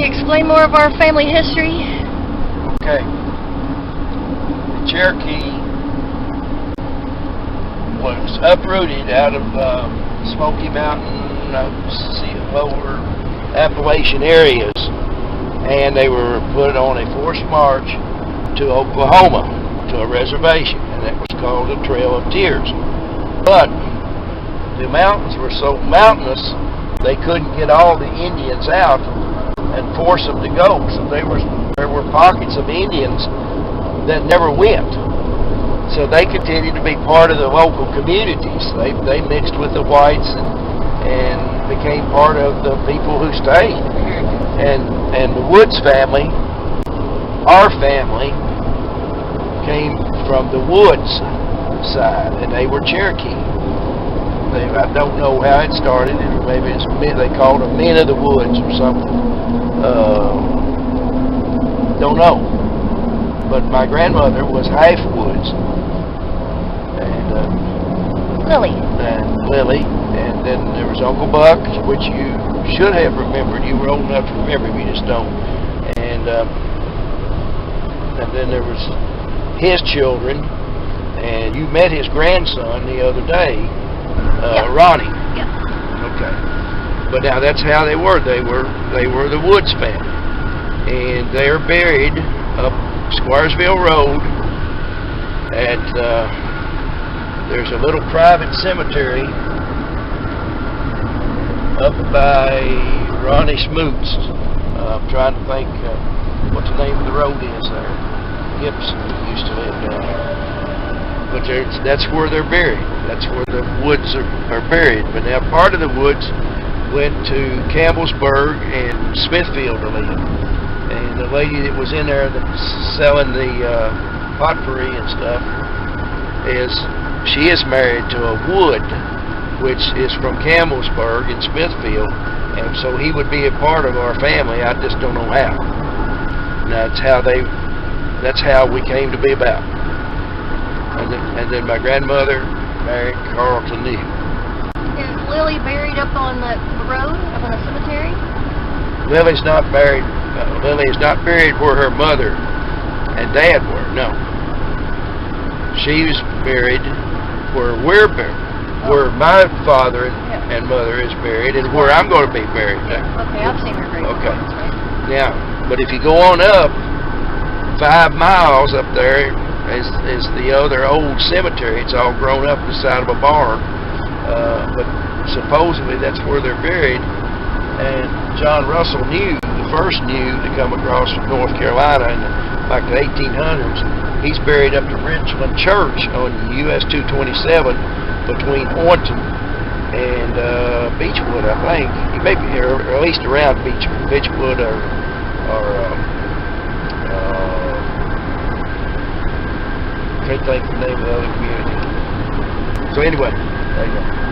you explain more of our family history? Okay. The Cherokee was uprooted out of Smoky Mountain, lower Appalachian areas, and they were put on a forced march to Oklahoma, to a reservation, and that was called the Trail of Tears. But the mountains were so mountainous, they couldn't get all the Indians out and force them to go. So there were pockets of Indians that never went. So they continued to be part of the local communities. They mixed with the whites and became part of the people who stayed. And the Woods family, our family, came from the Woods side, and they were Cherokee. I don't know how it started. Maybe they called them Men of the Woods or something. Don't know. But my grandmother was half Woods. And Lily. And then there was Uncle Buck, which you should have remembered. You were old enough to remember, you just don't. And then there was his children, and you met his grandson the other day, Ronnie. Yeah. Okay. But now that's how they were. They were the Woods family, and they are buried up Squaresville Road at there's a little private cemetery up by Ronnie Smoot's. I'm trying to think what the name of the road is there. Gibson used to live down there. But that's where they're buried. That's where the Woods are buried. But now part of the Woods went to Campbellsburg and Smithfield to live. And the lady that was in there that's selling the potpourri and stuff, she is married to a Wood, which is from Campbellsburg in Smithfield. And so he would be a part of our family. I just don't know how. And that's how we came to be about. And then my grandmother married Carlton Neal. Is Lily buried up on the road, up on the cemetery? Lily's not buried. Lily is not buried where her mother and dad were. No. She's buried where we're buried, where my father and mother is buried, and where I'm going to be buried. Okay, I've seen her grave. Okay. Now, but if you go on up 5 miles up there is the other old cemetery. It's all grown up beside of a barn, but supposedly that's where they're buried. And John Russell first knew to come across from North Carolina in like the 1800s. He's buried up to Richmond Church on US 227 between Orton and Beechwood, I think. He may be, or at least around Beechwood or can't think of the name of the other community. So anyway, there you go.